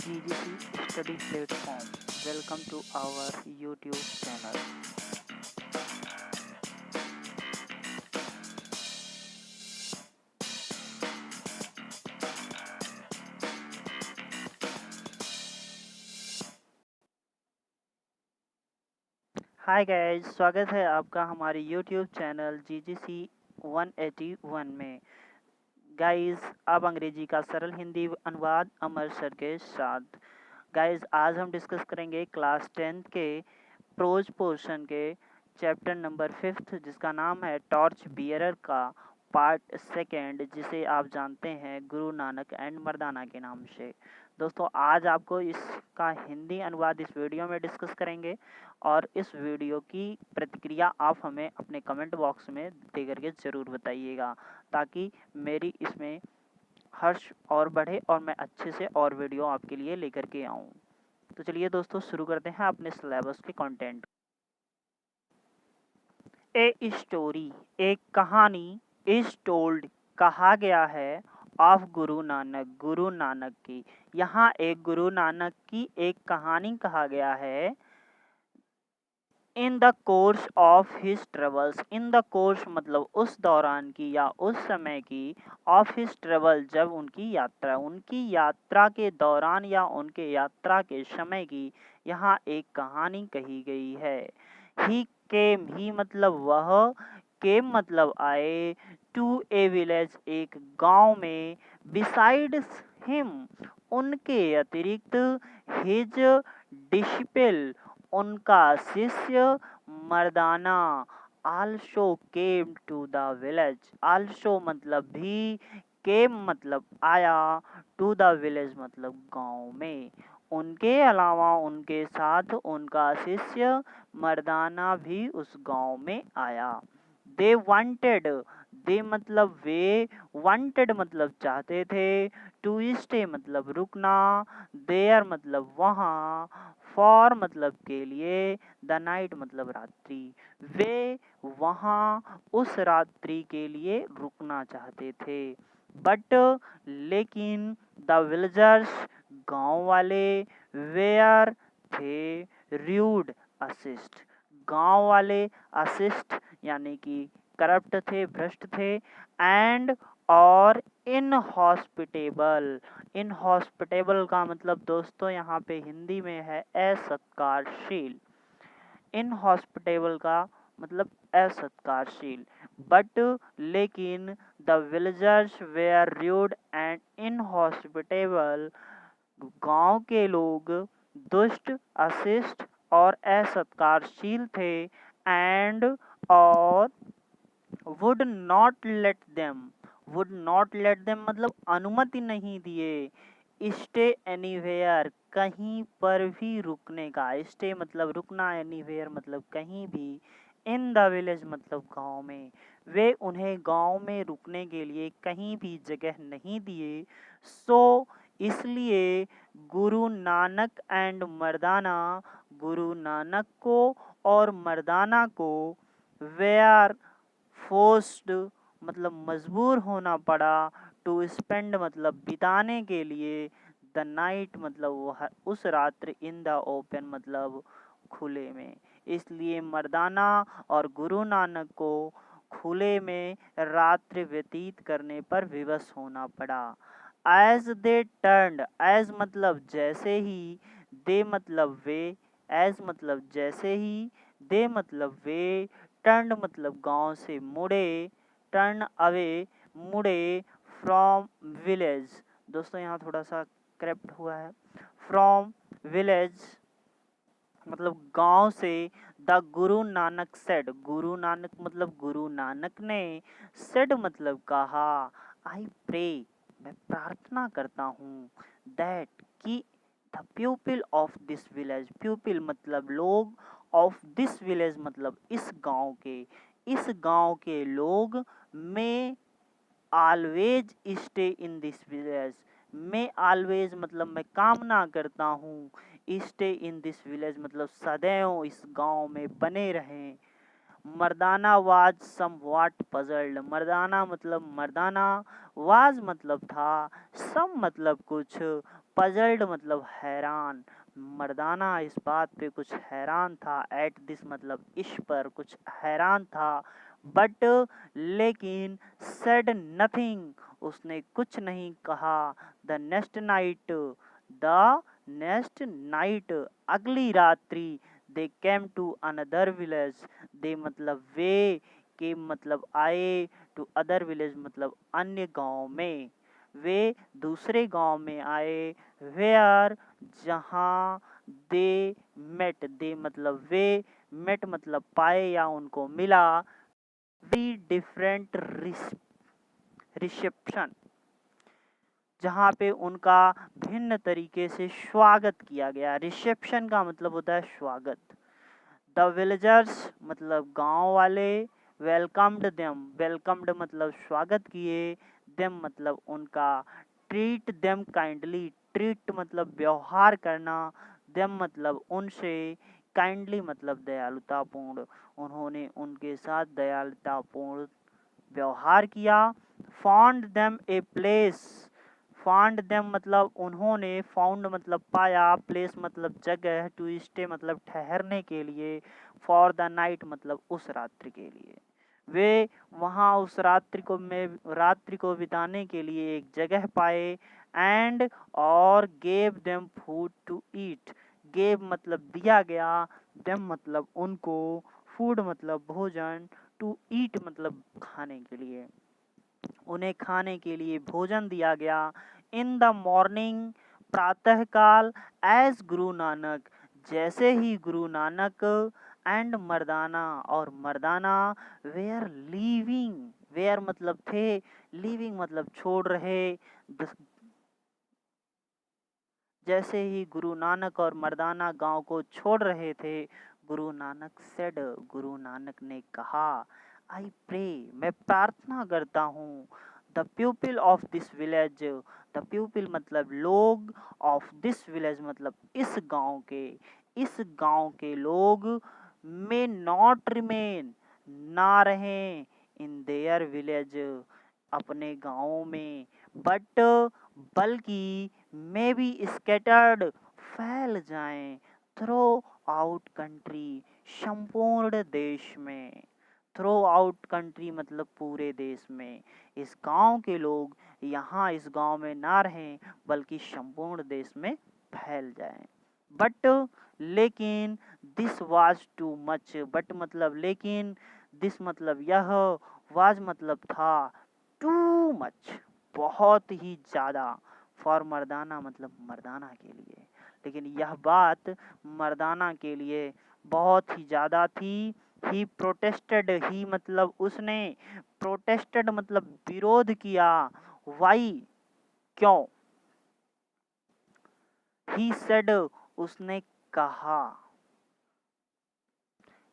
GGC Study Platform. Welcome to our YouTube channel. Hi guys, स्वागत है आपका हमारे YouTube चैनल GGC 181 में। गाइस, आप अंग्रेजी का सरल हिंदी अनुवाद अमर सर के साथ। गाइस, आज हम डिस्कस करेंगे क्लास 10th के प्रोज पोर्शन के चैप्टर नंबर 5th, जिसका नाम है टॉर्च बियरर का पार्ट 2, जिसे आप जानते हैं गुरु नानक एंड मर्दाना के नाम से। दोस्तों, आज आपको इसका हिंदी अनुवाद इस वीडियो में डिस्कस करेंगे और इस वीडियो की प्रतिक्रिया आप हमें अपने कमेंट बॉक्स में दे करके ज़रूर बताइएगा, ताकि मेरी इसमें हर्ष और बढ़े और मैं अच्छे से और वीडियो आपके लिए लेकर के आऊँ। तो चलिए दोस्तों, शुरू करते हैं अपने सिलेबस के कंटेंट। ए स्टोरी, एक कहानी, इज टोल्ड कहा गया है, ऑफ गुरु नानक की। यहाँ एक गुरु नानक की एक कहानी कहा गया है। In the course of his travels, in the course मतलब उस दौरान की या उस समय की, ऑफ हिज ट्रेवल जब उनकी यात्रा के दौरान या उनके यात्रा के समय की यहाँ एक कहानी कही गई है। ही केम, ही मतलब वह, केम मतलब आए, टू ए विलेज एक गांव में, बिसाइड्स हिम उनके अतिरिक्त, हिज डिसिपल उनका शिष्य, Mardana also came to the village, also मतलब भी, केम मतलब आया, टू द विलेज मतलब गांव में। उनके अलावा उनके साथ उनका शिष्य मर्दाना भी उस गांव में आया। दे वांटेड, दे मतलब वे, वांटेड मतलब चाहते थे, टू स्टे मतलब रुकना, देयर मतलब वहाँ, फॉर मतलब के लिए, द नाइट मतलब रात्रि। वे वहाँ उस रात्रि के लिए रुकना चाहते थे। बट लेकिन, द विलेजर्स गांव वाले, वेयर थे, रूड असिस्ट गांव वाले, असिस्ट यानी कि करप्ट थे, भ्रष्ट थे, एंड और इनहॉस्पिटेबल, इनहॉस्पिटेबल का मतलब दोस्तों यहाँ पे हिंदी में है असत्कारशील। इनहॉस्पिटेबल का मतलब असत्कारशील। बट लेकिन, the villagers were rude and inhospitable गांव के लोग दुष्ट, अशिष्ट और असत्कारशील थे, एंड और would not let them, would not let them मतलब अनुमति नहीं दिए, स्टे एनीवेयर कहीं पर भी रुकने का, स्टे मतलब रुकना, एनीवेयर मतलब कहीं भी, इन द विलेज मतलब गांव में। वे उन्हें गांव में रुकने के लिए कहीं भी जगह नहीं दिए। सो इसलिए गुरु नानक एंड मर्दाना, गुरु नानक को और मर्दाना को, वेयर फोर्स्ड मतलब मजबूर होना पड़ा, टू स्पेंड मतलब बिताने के लिए, द नाइट मतलब वह उस रात्र, इन द ओपन मतलब खुले में। इसलिए मर्दाना और गुरु नानक को खुले में रात्रि व्यतीत करने पर विवश होना पड़ा। एज दे टर्न्ड, एज मतलब जैसे ही, दे मतलब वे, एज मतलब जैसे ही, दे मतलब वे, टर्न मतलब गांव से मुड़े, टर्न अवे मुड़े, फ्रॉम विलेज। दोस्तों यहाँ थोड़ा सा करप्ट हुआ है, फ्रॉम विलेज मतलब गांव से, द गुरु नानक सेड, गुरु नानक मतलब गुरु नानक ने, सेड मतलब कहा, आई प्रे मैं प्रार्थना करता हूँ, दैट कि, the people of this village, people मतलब लोग, ऑफ दिस विलेज मतलब इस गांव के लोग, में always stay in this village, मैं ऑलवेज मतलब मैं कामना करता हूँ, स्टे इन दिस विलेज मतलब सदैव इस गांव में बने रहें। मर्दाना वाज समव्हाट पजल्ड। मर्दाना मतलब मर्दाना, वाज मतलब था, सम मतलब कुछ, पजल्ड मतलब हैरान। मर्दाना इस बात पे कुछ हैरान था, एट दिस मतलब इस पर कुछ हैरान था, बट लेकिन सेड नथिंग उसने कुछ नहीं कहा। The next night, the next night अगली रात्रि, दे केम टू अनदर विलेज। दे मतलब वे, के मतलब आए, टू अदर विलेज मतलब अन्य गांव में, वे दूसरे गांव में आए। वेयर जहाँ, दे मेट, दे मतलब वे, मेट मतलब पाए या उनको मिला। वी डिफरेंट रिसेप्शन, जहाँ पे उनका भिन्न तरीके से स्वागत किया गया। रिसेप्शन का मतलब होता है स्वागत। द विलेजर्स मतलब गांव वाले, वेलकम्ड देम, वेलकम्ड मतलब स्वागत किए, देम मतलब उनका, ट्रीट देम काइंडली, ट्रीट मतलब व्यवहार करना, देम मतलब उनसे, काइंडली मतलब दयालुतापूर्ण, उन्होंने उनके साथ दयालुतापूर्ण व्यवहार किया। Found them a place, found them मतलब उन्होंने, फाउंड मतलब पाया, प्लेस मतलब जगह, टू स्टे मतलब ठहरने के लिए, फॉर द नाइट मतलब उस रात्रि के लिए। वे वहाँ उस रात्रि को बिताने के लिए एक जगह पाए। एंड और gave them food to eat, gave मतलब दिया गया, देम मतलब उनको, फूड मतलब भोजन, टू ईट मतलब खाने के लिए, उन्हें खाने के लिए भोजन दिया गया। इन द मॉर्निंग प्रातःकाल, एज गुरु नानक जैसे ही गुरु नानक, एंड मर्दाना और मर्दाना, वेयर लीविंग, वेयर मतलब थे, लीविंग मतलब छोड़ रहे, जैसे ही गुरु नानक और मर्दाना गांव को छोड़ रहे थे, गुरु नानक सेड, गुरु नानक ने कहा, आई प्रे मैं प्रार्थना करता हूँ, the people of this village, the people मतलब लोग, ऑफ दिस विलेज मतलब इस गांव के लोग, मे नॉट रिमेन ना रहें, इन देयर विलेज अपने गांवों में, बट बल्कि मे बी स्कैटर्ड फैल जाएं, थ्रो आउट कंट्री संपूर्ण देश में, थ्रो आउट कंट्री मतलब पूरे देश में, इस गांव के लोग यहाँ इस गांव में ना रहें बल्कि संपूर्ण देश में फैल जाएं। बट लेकिन this was too much, but मतलब लेकिन, दिस मतलब यह, वाज मतलब था, टू मच बहुत ही ज़्यादा, फॉर मर्दाना मतलब मर्दाना के लिए, लेकिन यह बात मर्दाना के लिए बहुत ही ज़्यादा थी। ही प्रोटेस्टेड, ही मतलब उसने, प्रोटेस्टेड मतलब विरोध किया, वाई क्यों, ही सेड उसने कहा,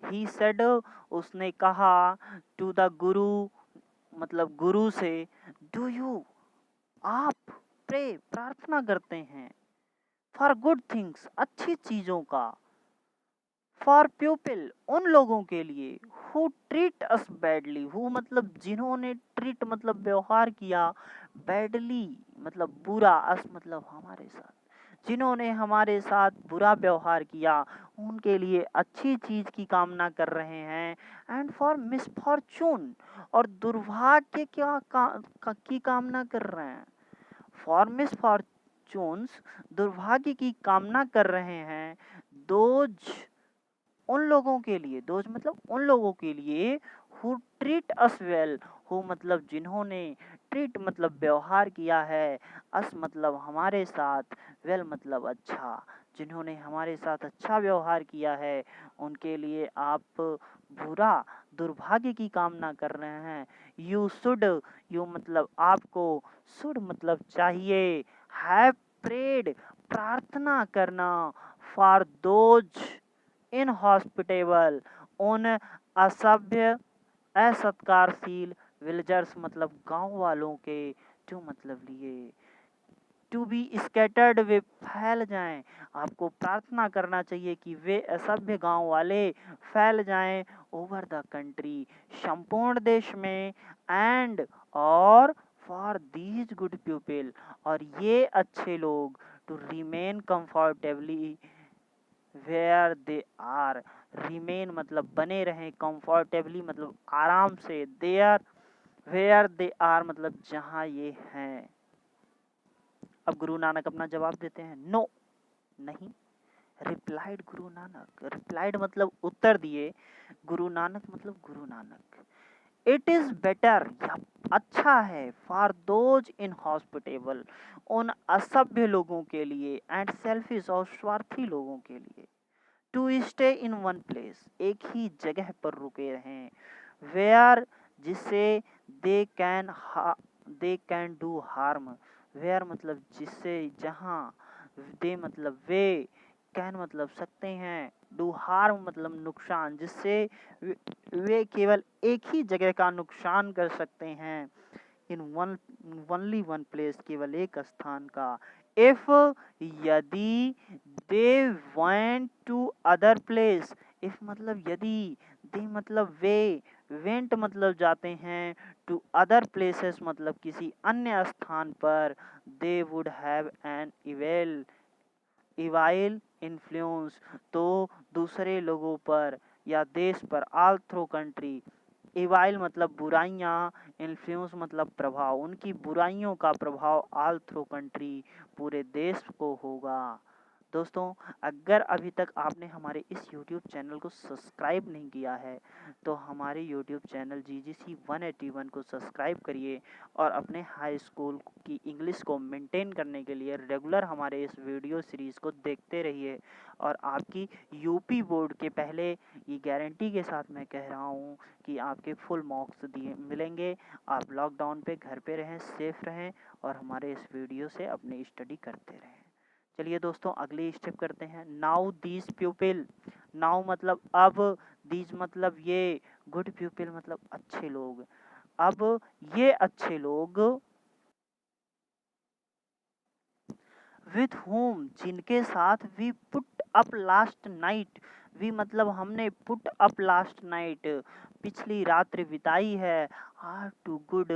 ही सेड उसने कहा, टू द गुरु मतलब गुरु से, डू यू आप प्रे प्रार्थना करते हैं, फॉर गुड थिंग्स अच्छी चीजों का, फॉर पीपल उन लोगों के लिए, who treat us badly, who मतलब जिन्होंने, ट्रीट मतलब व्यवहार किया, बैडली मतलब बुरा, अस मतलब हमारे साथ, जिन्होंने हमारे साथ बुरा व्यवहार किया उनके लिए अच्छी चीज की कामना कर रहे हैं। एंड फॉर मिसफॉर्चून और दुर्भाग्य की कामना कर रहे हैं, फॉर मिसफॉर्चून्स दुर्भाग्य की कामना कर रहे हैं। दोज उन लोगों के लिए, दोज मतलब उन लोगों के लिए, who treat us well, who मतलब जिन्होंने, ट्रीट मतलब व्यवहार किया है, अस मतलब हमारे साथ, वेल मतलब अच्छा, जिन्होंने हमारे साथ अच्छा व्यवहार किया है उनके लिए आप बुरा, दुर्भाग्य की कामना कर रहे हैं। यू शुड, यू मतलब आपको, शुड मतलब चाहिए, हैव प्रेड प्रार्थना करना, फॉर दोज इनहॉस्पिटेबल उन असभ्य असत्कारशील, विलेजर्स मतलब गांव वालों के, टू मतलब लिए, टू बी स्कैटर्ड वे फैल जाएं। आपको प्रार्थना करना चाहिए कि वे असभ्य गांव वाले फैल जाएं ओवर द कंट्री, संपूर्ण देश में, एंड और फॉर दीज गुड पीपल, और ये अच्छे लोग, to remain comfortably where they are. Remain मतलब बने रहें, कंफर्टेबली मतलब आराम से, देयर वेयर दे आर मतलब जहां ये हैं। अब गुरु नानक अपना जवाब देते हैं, नो, नहीं। रिप्लाइड गुरु नानक, रिप्लाइड मतलब उत्तर दिए, गुरु नानक मतलब Guru Nanak, it is better, यह अच्छा है, फॉर दोज इनहॉस्पिटेबल, उन असभ्य लोगों के लिए, एंड सेल्फिश और स्वार्थी लोगों के लिए, to stay in one place, एक ही जगह पर रुके रहें, वेयर, जिससे they can do harm, where मतलब जिससे, जहाँ, दे मतलब वे, कैन मतलब सकते हैं, डू हार्म मतलब नुकसान, जिससे वे केवल एक ही जगह का नुकसान कर सकते हैं, in one, only one place, केवल एक स्थान का, इफ, यदि, they went to other place, if मतलब यदि, दे मतलब वे, वेंट मतलब जाते हैं, टू अदर प्लेसेस मतलब किसी अन्य स्थान पर, they would have an evil influence, तो दूसरे लोगों पर या देश पर, ऑल थ्रू कंट्री, इवाइल मतलब बुराइयाँ, इन्फ्लुएंस मतलब प्रभाव, उनकी बुराइयों का प्रभाव ऑल थ्रू कंट्री, पूरे देश को होगा। दोस्तों, अगर अभी तक आपने हमारे इस YouTube चैनल को सब्सक्राइब नहीं किया है तो हमारे YouTube चैनल GGC 181 को सब्सक्राइब करिए और अपने हाई स्कूल की इंग्लिश को मेंटेन करने के लिए रेगुलर हमारे इस वीडियो सीरीज़ को देखते रहिए। और आपकी यूपी बोर्ड के पहले ये गारंटी के साथ मैं कह रहा हूँ कि आपके फुल मार्क्स दिए मिलेंगे। आप लॉकडाउन पे घर पे रहें, सेफ रहें और हमारे इस वीडियो से अपनी स्टडी करते रहें। चलिए दोस्तों, अगली स्टेप करते हैं। नाउ दीज प्यूपिल, नाउ मतलब अब, दीज मतलब ये, गुड प्यूपिल मतलब अच्छे लोग, अब ये अच्छे लोग, विथ होम जिनके साथ, we put up last night, we मतलब हमने, पुट अप लास्ट नाइट पिछली रात्रि बिताई है, आर टू गुड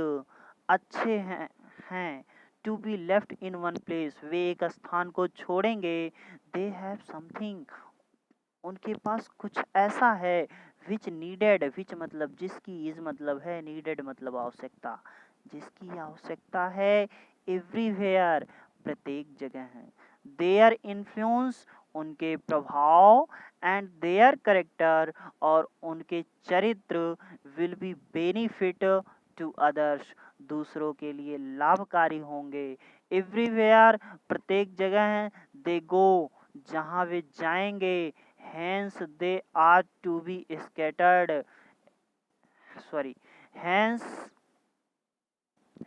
अच्छे हैं to be left in one place, वे एक स्थान को छोड़ेंगे, दे हैव समथिंग उनके पास कुछ ऐसा है, विच नीडेड, विच मतलब जिसकी, इज मतलब है, नीडेड मतलब आवश्यकता, जिसकी आवश्यकता है, एवरीवेयर प्रत्येक जगह है, देयर इन्फ्लुएंस उनके प्रभाव, एंड देयर करेक्टर और उनके चरित्र, will be benefit to others दूसरों के लिए लाभकारी होंगे, एवरीवेयर प्रत्येक जगह है, दे गो जहाँ वे जाएंगे, hence they are to be scattered, sorry, hence,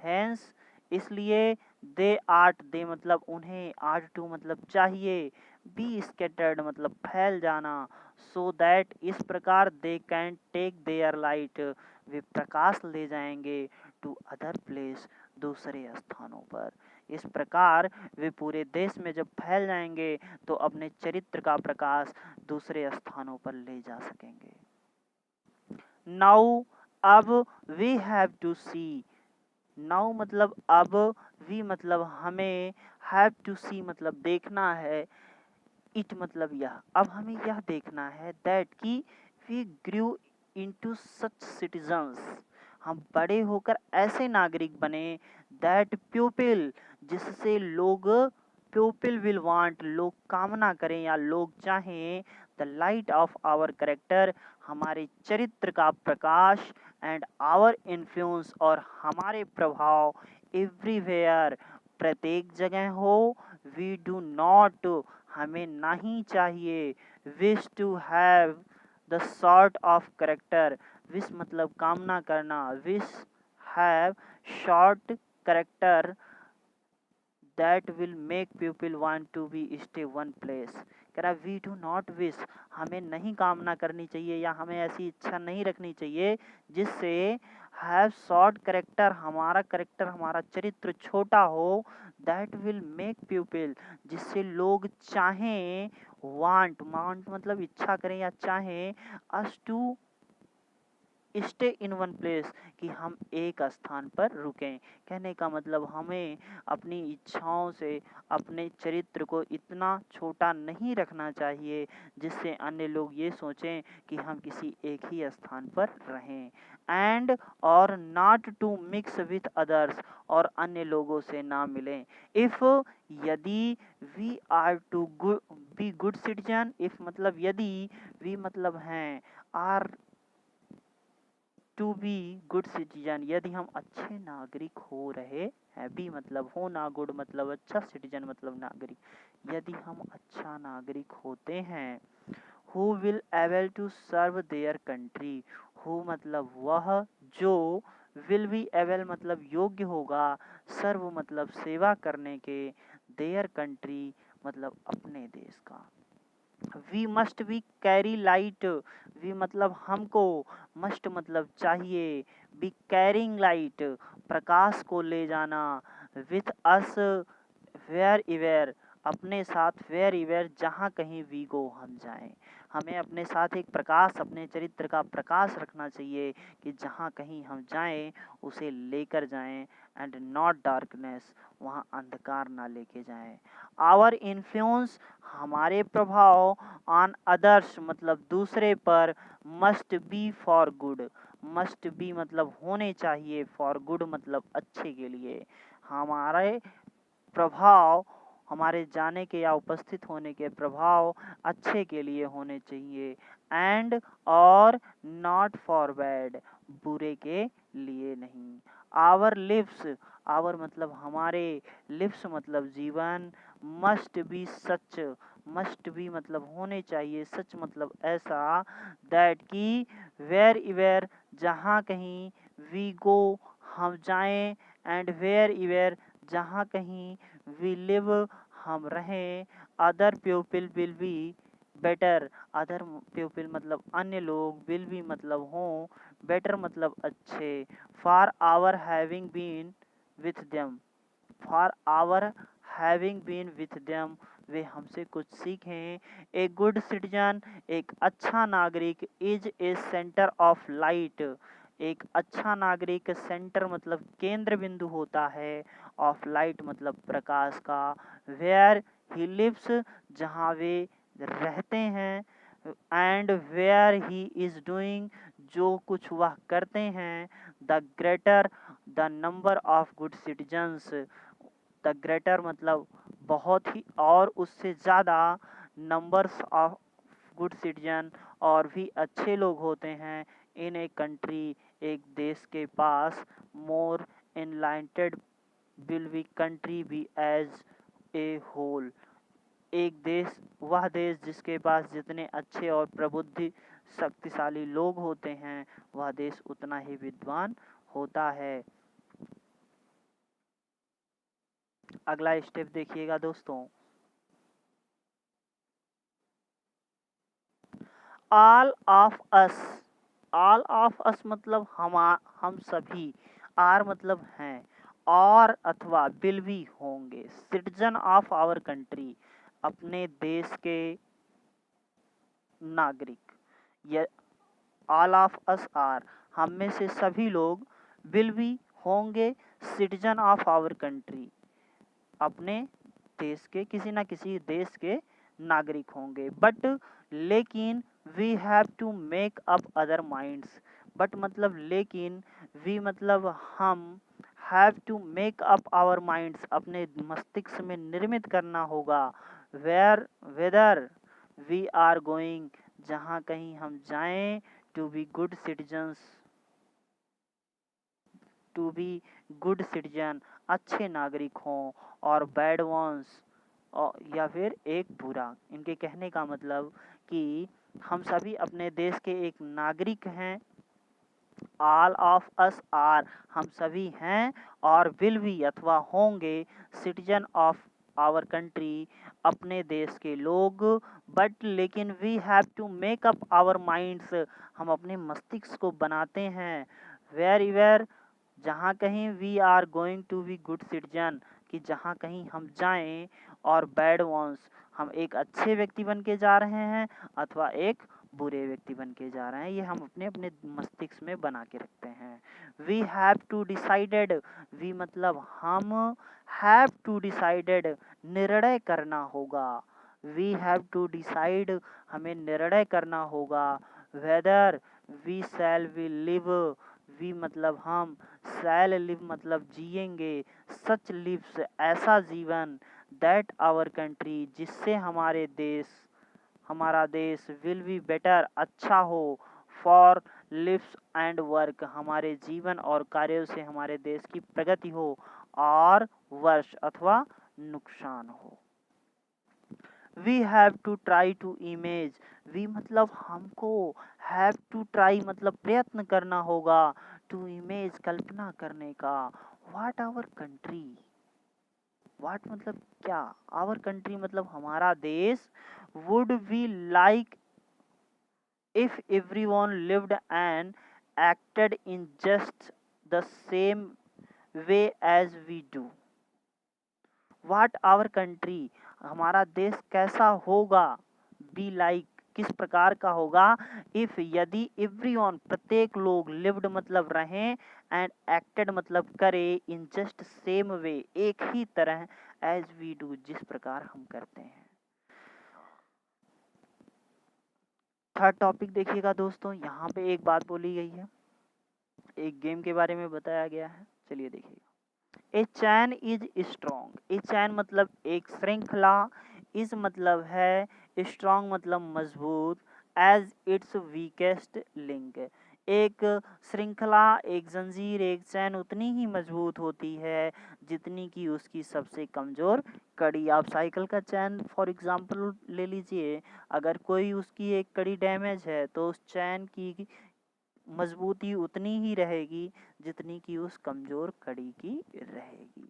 hence इसलिए, दे आर्ट, दे मतलब उन्हें, आर्ट टू मतलब चाहिए, बी स्कैटर्ड मतलब फैल जाना, सो दैट इस प्रकार, they can take their light वे प्रकाश ले जाएंगे, टू अदर प्लेस दूसरे स्थानों पर, इस प्रकार वे पूरे देश में जब फैल जाएंगे तो अपने चरित्र का प्रकाश दूसरे स्थानों पर ले जा सकेंगे। नाउ अब, we have to see, now मतलब अब, वी मतलब हमें, हैव टू सी मतलब देखना है, इट मतलब यह, अब हमें यह देखना है, दैट की we grow into such citizens हम बड़े होकर ऐसे नागरिक बने, दैट प्यूपिल जिससे लोग, प्यूपिल विल वांट लोग कामना करें या लोग चाहें, the light of our character हमारे चरित्र का प्रकाश, एंड आवर इन्फ्लुएंस और हमारे प्रभाव, एवरीवेयर प्रत्येक जगह हो, वी डू नॉट हमें नहीं चाहिए, wish to have the sort of character, wish मतलब कामना करना, wish have short character that will make people want to be stay one place, कह रहा वी डू नॉट विश, हमें नहीं कामना करनी चाहिए या हमें ऐसी इच्छा नहीं रखनी चाहिए जिससे हैव शॉर्ट करेक्टर, हमारा चरित्र छोटा हो, दैट विल मेक पीपल, जिससे लोग चाहें, वांट मतलब इच्छा करें या चाहें, us to stay in one place, कि हम एक स्थान पर रुकें। कहने का मतलब हमें अपनी इच्छाओं से अपने चरित्र को इतना छोटा नहीं रखना चाहिए जिससे अन्य लोग ये सोचें कि हम किसी एक ही स्थान पर रहें। एंड और not to mix with others, और अन्य लोगों से ना मिलें। इफ, यदि, we are to be good citizen, if मतलब यदि, वी मतलब हैं, are to be good citizen, यदि हम अच्छे नागरिक हो रहे हैं, बी मतलब होना, गुड मतलब अच्छा, सिटीजन मतलब नागरिक, यदि हम अच्छा नागरिक होते हैं, who will able to serve their country, who मतलब वह, जो, विल बी एबल मतलब योग्य होगा, सर्व मतलब सेवा करने के, देयर कंट्री मतलब अपने देश का। We must be carry light, we मतलब हमको, मस्ट मतलब चाहिए, बी कैरिंग लाइट प्रकाश को ले जाना, विथ अस वेयर इवेयर अपने साथ, वेयर इवेयर जहाँ कहीं वी गो हम जाएं, हमें अपने साथ एक प्रकाश, अपने चरित्र का प्रकाश रखना चाहिए कि जहाँ कहीं हम जाएं उसे लेकर जाएं, एंड नॉट डार्कनेस, वहाँ अंधकार ना लेके जाएं। आवर इन्फ्लुएंस हमारे प्रभाव, ऑन अदर्स मतलब दूसरे पर, must be for good, must be मतलब होने चाहिए, फॉर गुड मतलब अच्छे के लिए, हमारे प्रभाव, हमारे जाने के या उपस्थित होने के प्रभाव अच्छे के लिए होने चाहिए, एंड और नॉट फॉर बैड बुरे के लिए नहीं। आवर लिप्स, आवर मतलब हमारे, लिप्स मतलब जीवन, must be such, must be मतलब होने चाहिए, सच मतलब ऐसा, दैट की, वेयर इवेयर जहाँ कहीं, वी गो हम जाएं, एंड वेयर इवेयर जहाँ कहीं, वी लिव हम रहें, other people will be better, other people मतलब अन्य लोग, विल बी मतलब हों, बेटर मतलब अच्छे, for our having been with them, for our having been with them वे हमसे कुछ सीखें। ए गुड सिटीजन एक अच्छा नागरिक, is a centre of light एक अच्छा नागरिक, सेंटर मतलब केंद्र बिंदु होता है, ऑफ लाइट मतलब प्रकाश का, वेयर ही लिव्स जहाँ वे रहते हैं, and where he is doing जो कुछ वह करते हैं, the greater the number of good citizens, the greater मतलब बहुत ही और उससे ज़्यादा, नंबर्स ऑफ गुड सिटीजन और भी अच्छे लोग होते हैं, इन ए कंट्री एक देश के पास, more enlightened will be country be as a whole, एक देश, वह देश जिसके पास जितने अच्छे और प्रबुद्ध शक्तिशाली लोग होते हैं वह देश उतना ही विद्वान होता है। अगला स्टेप देखिएगा दोस्तों, all of us, all of us मतलब हम सभी, आर मतलब हैं, और अथवा विल भी होंगे, सिटीजन ऑफ आवर कंट्री अपने देश के नागरिक, ये ऑल ऑफ अस आर हम में से सभी लोग, विल भी होंगे, सिटीजन ऑफ आवर कंट्री अपने देश के, किसी ना किसी देश के नागरिक होंगे, बट लेकिन we have to make up other minds, but मतलब लेकिन, वी मतलब हम, have to make up our minds अपने मस्तिष्क में निर्मित करना होगा, where whether we are going जहाँ कहीं हम जाएं, to be good citizens, to be good citizen अच्छे नागरिक हों, और बैड वंस या फिर एक बुरा, इनके कहने का मतलब कि हम सभी अपने देश के एक नागरिक हैं, ऑल ऑफ अस आर हम सभी हैं, और विल भी अथवा होंगे, सिटीजन ऑफ आवर कंट्री, अपने देश के लोग, बट लेकिन we have to make up our minds, हम अपने मस्तिष्क को बनाते हैं, वेर जहाँ कहीं we are going to be good citizen, कि जहाँ कहीं हम जाएं, और बैड वंस, हम एक अच्छे व्यक्ति बन के जा रहे हैं अथवा एक बुरे व्यक्ति बन के जा रहे हैं, ये हम अपने अपने मस्तिष्क में बना के रखते हैं। We have to decided, we मतलब हम, हैव टू डिसाइडेड निर्णय करना होगा, वी हैव टू डिसाइड हमें निर्णय करना होगा, whether we shall we live, we मतलब हम, शैल लिव मतलब जिएंगे, सच लिव्स ऐसा जीवन, दैट आवर कंट्री जिससे हमारा देश विल बी बेटर अच्छा हो, फॉर लिव्स एंड वर्क हमारे जीवन और कार्यों से हमारे देश की प्रगति हो, और वर्ष अथवा नुकसान हो। We have to try to image, we मतलब हमको, हैव टू ट्राई मतलब प्रयत्न करना होगा, टू इमेज कल्पना करने का, व्हाट आवर कंट्री, व्हाट मतलब क्या, आवर कंट्री मतलब हमारा देश, would be like if everyone lived and acted in just the same way as we do, what our country हमारा देश कैसा होगा, बी लाइक किस प्रकार का होगा, इफ यदि एवरीवन प्रत्येक लोग, लिव्ड मतलब रहें, एंड एक्टेड मतलब करे, इन जस्ट सेम वे एक ही तरह, एज वी डू जिस प्रकार हम करते हैं। थर्ड टॉपिक देखिएगा दोस्तों, यहाँ पे एक बात बोली गई है, एक गेम के बारे में बताया गया है, चलिए देखिएगा। ए चैन इज स्ट्रॉन्ग, ए चैन मतलब एक श्रृंखला, इज मतलब है, स्ट्रॉन्ग मतलब मजबूत, एज इट्स वीकेस्ट लिंक, एक श्रृंखला, एक जंजीर, एक चैन उतनी ही मजबूत होती है जितनी कि उसकी सबसे कमज़ोर कड़ी। आप साइकिल का चैन फॉर एग्जांपल ले लीजिए, अगर कोई उसकी एक कड़ी डैमेज है तो उस चैन की मजबूती उतनी ही रहेगी जितनी कि उस कमजोर कड़ी की रहेगी।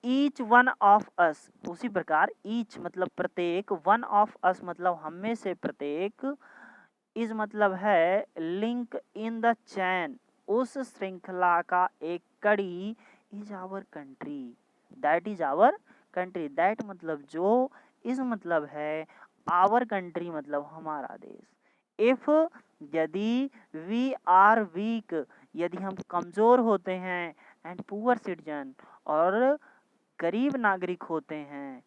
ईच वन ऑफ अस, उसी प्रकार ईच मतलब प्रत्येक, वन ऑफ अस मतलब हम में से प्रत्येक, इज मतलब है लिंक इन द चैन, उस श्रृंखला का एक कड़ी, is our country, that is our country, that मतलब जो, इज मतलब है, आवर कंट्री मतलब हमारा देश। इफ यदि, वी आर वीक यदि हम कमजोर होते हैं, एंड पुअर सिटीजन और गरीब नागरिक होते हैं,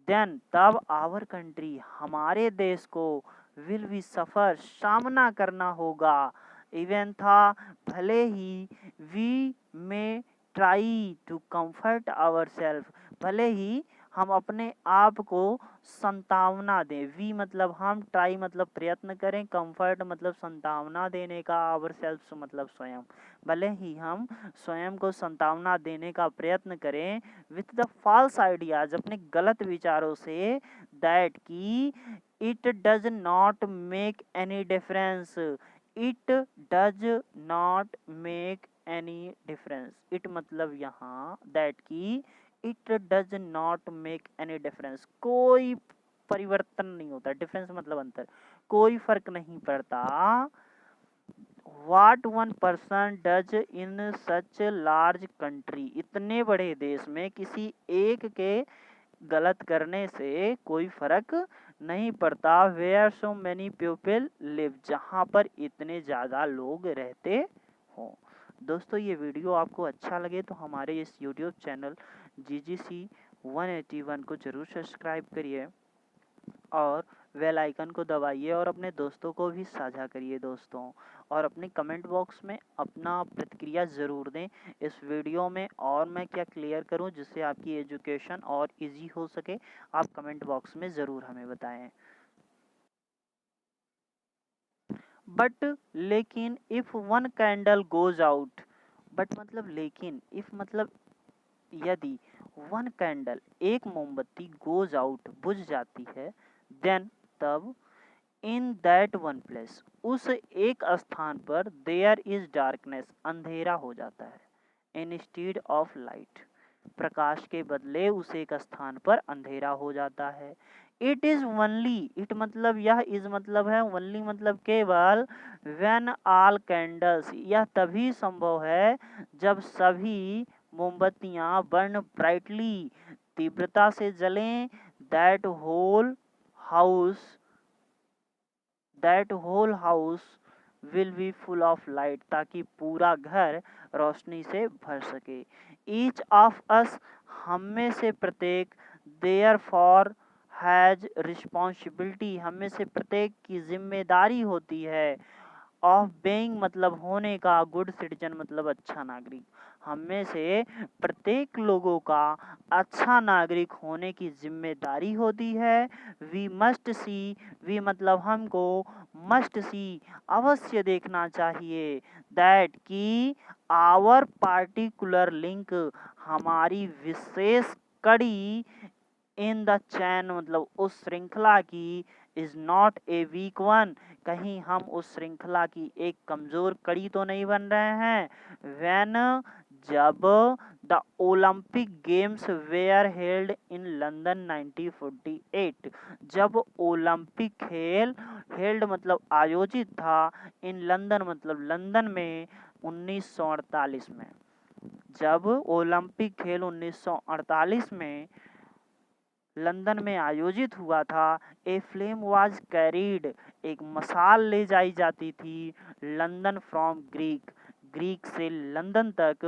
देन तब आवर कंट्री हमारे देश को, विल बी सफ़र सामना करना होगा, इवन था भले ही, we may try to comfort our self, भले ही हम अपने आप को संतावना दें, वी मतलब हम, ट्राई मतलब प्रयत्न करें, कंफर्ट मतलब संतावना देने का, आवर सेल्फ मतलब स्वयं, भले ही हम स्वयं को संतावना देने का प्रयत्न करें, विथ द फॉल्स आइडियाज अपने गलत विचारों से, दैट की it does not make any difference, it does not make any difference, it मतलब यहाँ दैट की, it does not make any difference, कोई परिवर्तन नहीं होता, डिफरेंस मतलब अंतर, कोई फर्क नहीं पड़ता, what one person does in such large country, इतने बड़े देश में किसी एक के गलत करने से कोई फर्क नहीं पड़ता, where so many people live, जहाँ पर इतने ज़्यादा लोग रहते हों। दोस्तों ये वीडियो आपको अच्छा लगे तो हमारे इस यूट्यूब चैनल GGC 181 को ज़रूर सब्सक्राइब करिए और बेल आइकन को दबाइए और अपने दोस्तों को भी साझा करिए दोस्तों, और अपने कमेंट बॉक्स में अपना प्रतिक्रिया ज़रूर दें इस वीडियो में, और मैं क्या क्लियर करूं जिससे आपकी एजुकेशन और इजी हो सके, आप कमेंट बॉक्स में ज़रूर हमें बताएं। बट लेकिन if one candle goes out, but मतलब लेकिन, इफ़ मतलब यदि, वन कैंडल एक मोमबत्ती गोज आउट बुझ जाती है, देन तब, इन दैट वन प्लेस उस एक स्थान पर, देयर इज डार्कनेस अंधेरा हो जाता है, इंस्टीड ऑफ लाइट, प्रकाश के बदले उस एक स्थान पर अंधेरा हो जाता है। इट इज ओनली, इट मतलब यह, इज मतलब है, ओनली मतलब केवल, व्हेन ऑल कैंडल्स, यह तभी संभव है जब सभी मोमबत्तियां बर्न ब्राइटली, तीव्रता से जलें, that whole house that whole house will be full of light, ताकि पूरा घर रोशनी से भर सके। ईच ऑफ अस, हम में से प्रत्येक, देयर फॉर हैज रिस्पॉन्सिबिलिटी, हम में से प्रत्येक की जिम्मेदारी होती है, ऑफ बीइंग मतलब होने का, गुड सिटीजन मतलब अच्छा नागरिक, हम में से प्रत्येक लोगों का अच्छा नागरिक होने की जिम्मेदारी होती है। वी मस्ट सी, वी मतलब हमको, मस्ट सी अवश्य देखना चाहिए, दैट की आवर पार्टिकुलर लिंक, हमारी विशेष कड़ी, इन द चैन मतलब उस श्रृंखला की, is not a weak one, कहीं हम उस श्रृंखला की एक कमजोर कड़ी तो नहीं बन रहे हैं। व्हेन, जब the Olympic games where held in London 1948, जब ओलंपिक खेल, हेल्ड मतलब आयोजित था, इन लंदन मतलब लंदन में 1948 में, जब ओलंपिक खेल 1948 में लंदन में आयोजित हुआ था, ए फ्लेम वाज कैरीड, एक मशाल ले जाई जाती थी, लंदन फ्रॉम ग्रीक, ग्रीक से लंदन तक,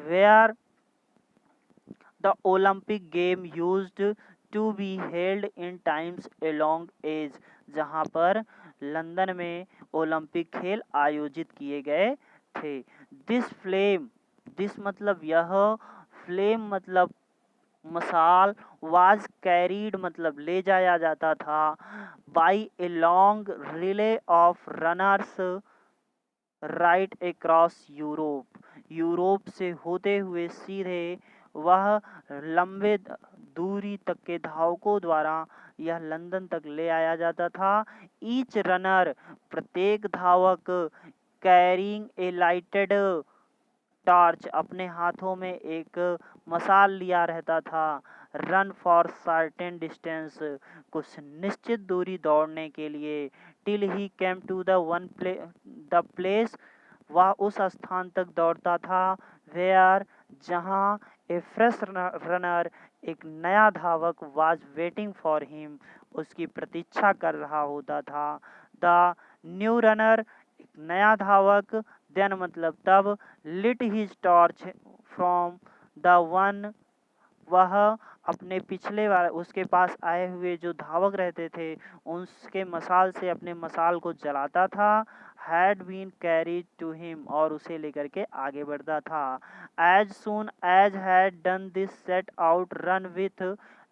where the Olympic game used to be held in times along age, जहाँ पर लंदन में ओलंपिक खेल आयोजित किए गए थे। दिस फ्लेम, दिस मतलब यह, फ्लेम मतलब मशाल, वाज कैरीड मतलब ले जाया जाता था, by a long relay of runners right across Europe, Europe से होते हुए सीधे वह लंबे दूरी तक के धावकों द्वारा यह लंदन तक ले आया जाता था। ईच रनर, प्रत्येक धावक, कैरिंग ए लाइटेड टॉर्च, अपने हाथों में एक मशाल लिया रहता था, रन फॉर सर्टेन डिस्टेंस, कुछ निश्चित दूरी दौड़ने के लिए, till he came to the place, वह उस स्थान तक दौड़ता था, वेयर जहाँ ए फ्रेश रनर, एक नया धावक, वाज वेटिंग फॉर हिम, उसकी प्रतीक्षा कर रहा होता था। द न्यू रनर, एक नया धावक, देन मतलब तब, lit his torch from the one, वह अपने पिछले वाले, उसके पास आए हुए जो धावक रहते थे उसके मशाल से अपने मशाल को जलाता था, had been carried to him, और उसे लेकर के आगे बढ़ता था। As soon as had done this set out run with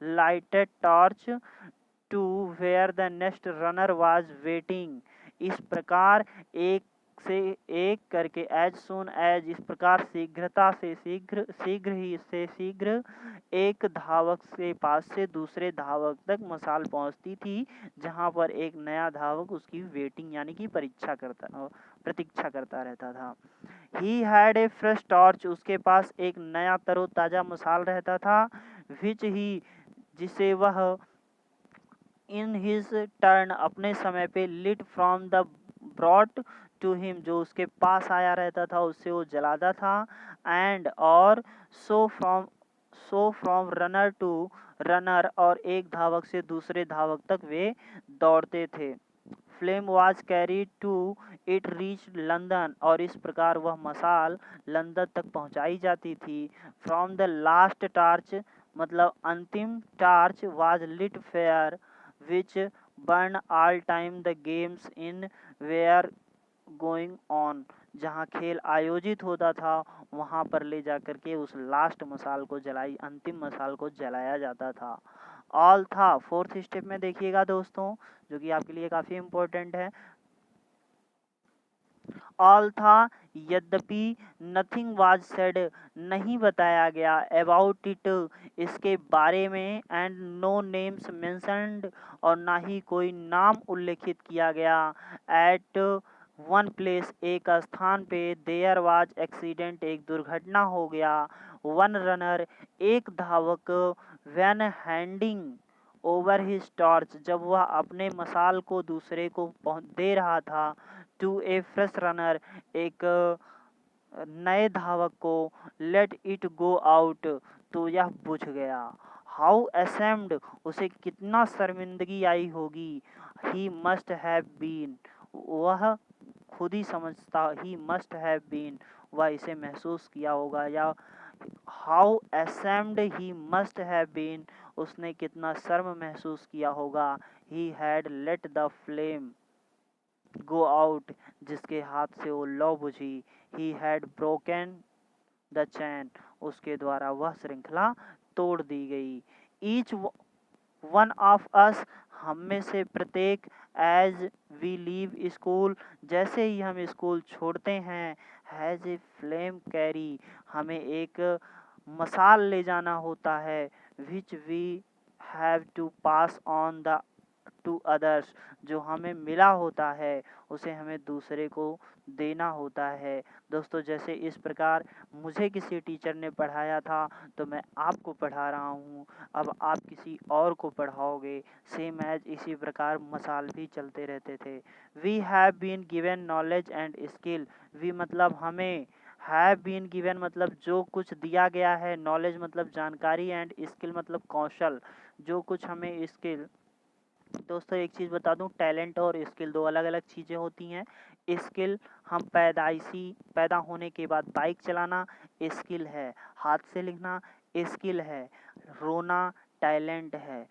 lighted torch to where the next runner was waiting, इस प्रकार एक से एक करके, एज सुन एज, इस प्रकार शीघ्रता से शीघ्र, शीघ्र ही से शीघ्र, एक धावक से पास से दूसरे धावक तक मशाल पहुंचती थी, जहां पर एक नया धावक उसकी वेटिंग यानी कि प्रतीक्षा करता रहता था। He had a fresh torch, उसके पास एक नया तरोताजा मशाल रहता था, विच ही, जिसे वह इन हिज टर्न अपने समय पे, lit from the brought to him, जो उसके पास आया रहता था उससे वो जलाता था, एंड और so from runner to runner, और एक धावक से दूसरे धावक तक वे दौड़ते थे। Flame was carried to it reach London, और इस प्रकार वह मशाल लंदन तक पहुंचाई जाती थी। फ्रॉम द लास्ट टार्च मतलब अंतिम torch, was lit fair which burn all time the games in were going on, जहाँ खेल आयोजित होता था वहाँ पर ले जाकर के उस लास्ट मशाल को जलाई, अंतिम मशाल को जलाया जाता था। ऑल था, फोर्थ स्टेप में देखिएगा दोस्तों, जो कि आपके लिए काफ़ी इम्पोर्टेंट है। ऑल था, यद्यपि, नथिंग वाज सेड, नहीं बताया गया, अबाउट इट, इसके बारे में, एंड नो नेम्स मेंशनड, और ना ही कोई नाम उल्लेखित किया गया, एट वन प्लेस, एक स्थान पे, देयर वाज एक्सीडेंट, एक दुर्घटना हो गया, वन रनर, एक धावक, when handing over his torch, जब वह अपने मशाल को दूसरे को दे रहा था, टू ए फ्रेश रनर, एक नए धावक को, लेट इट गो आउट, तो यह बुझ गया। हाउ असेम्ड, उसे कितना शर्मिंदगी आई होगी। ही मस्ट हैव बीन, वह खुद ही समझता, ही मस्ट हैव बीन, वह इसे महसूस किया होगा। या how ashamed he must have been, उसने कितना शर्म महसूस किया होगा। He had let the flame go out, जिसके हाथ से वो लौ बुझी। He had broken the chain, उसके द्वारा वह श्रृंखला तोड़ दी गई। ईच वन ऑफ अस, हम में से प्रत्येक, एज वी लीव स्कूल, जैसे ही हम स्कूल छोड़ते हैं, हैज़ ए फ्लेम कैरी, हमें एक मशाल ले जाना होता है, which we have to pass on the to others, जो हमें मिला होता है उसे हमें दूसरे को देना होता है। दोस्तों, जैसे इस प्रकार मुझे किसी टीचर ने पढ़ाया था तो मैं आपको पढ़ा रहा हूँ, अब आप किसी और को पढ़ाओगे। सेम एज इसी प्रकार मसाल भी चलते रहते थे। We have been given knowledge and skill, we मतलब हमें, हैव बीन गिवन मतलब जो कुछ दिया गया है, नॉलेज मतलब जानकारी, एंड स्किल मतलब कौशल, जो कुछ हमें स्किल। दोस्तों, एक चीज़ बता दूं, टैलेंट और स्किल दो अलग अलग चीज़ें होती हैं। स्किल हम पैदा होने के बाद बाइक चलाना स्किल है, हाथ से लिखना स्किल है, रोना टैलेंट है।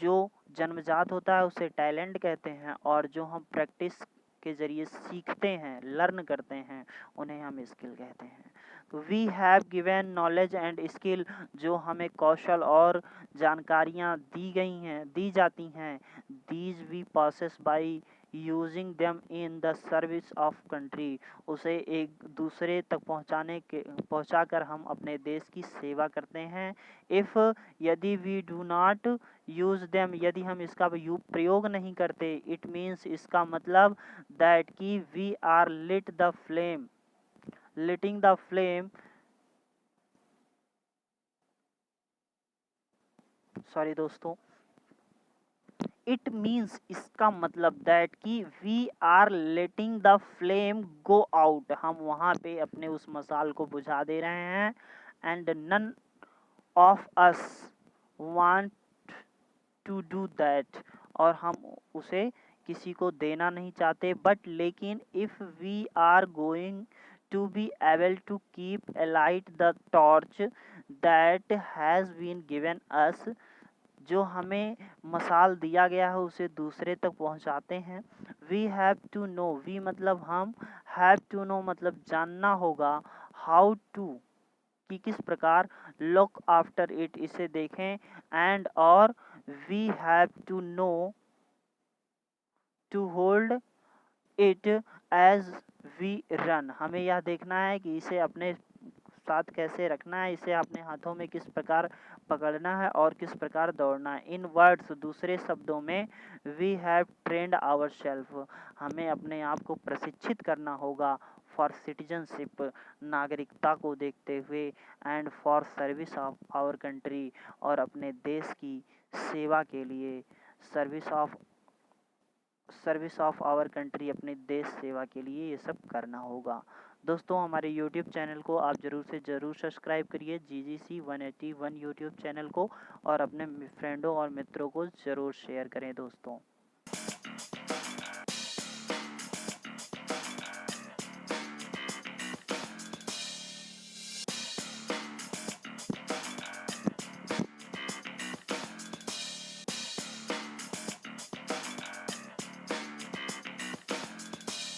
जो जन्मजात होता है उसे टैलेंट कहते हैं, और जो हम प्रैक्टिस के ज़रिए सीखते हैं, लर्न करते हैं, उन्हें हम स्किल कहते हैं। तो we have given knowledge and skill, जो हमें कौशल और जानकारियाँ दी जाती हैं, these we passes by using them in the service of country, उसे एक दूसरे तक पहुँचाकर हम अपने देश की सेवा करते हैं। इफ़, यदि we do not use them, यदि हम इसका प्रयोग नहीं करते, इट मीन्स, इसका मतलब, दैट कि we are lighting the flame, sorry दोस्तों, इट मीन्स इसका मतलब दैट कि we are letting the flame go out, हम वहाँ पे अपने उस मसाल को बुझा दे रहे हैं। And none of us want to do that, और हम उसे किसी को देना नहीं चाहते, बट लेकिन if we are going to be able to keep alight the torch that has been given us, जो हमें मसाल दिया गया है उसे दूसरे तक पहुंचाते हैं। We have to know, we मतलब हम, हैव टू नो मतलब जानना होगा, हाउ टू कि किस प्रकार, लुक आफ्टर इट इसे देखें, एंड और we have to know to hold it as we run, हमें यह देखना है कि इसे अपने साथ कैसे रखना है, इसे अपने हाथों में किस प्रकार पकड़ना है और किस प्रकार दौड़ना है। इन वर्ड्स, दूसरे शब्दों में, we have trained our self, हमें अपने आप को प्रशिक्षित करना होगा, फॉर सिटीजनशिप, नागरिकता को देखते हुए, and for service of our country, और अपने देश की सेवा के लिए, सर्विस ऑफ आवर कंट्री, अपने देश सेवा के लिए ये सब करना होगा। दोस्तों, हमारे यूट्यूब चैनल को आप ज़रूर से ज़रूर सब्सक्राइब करिए, GGC 181 यूट्यूब चैनल को, और अपने फ्रेंडों और मित्रों को ज़रूर शेयर करें दोस्तों।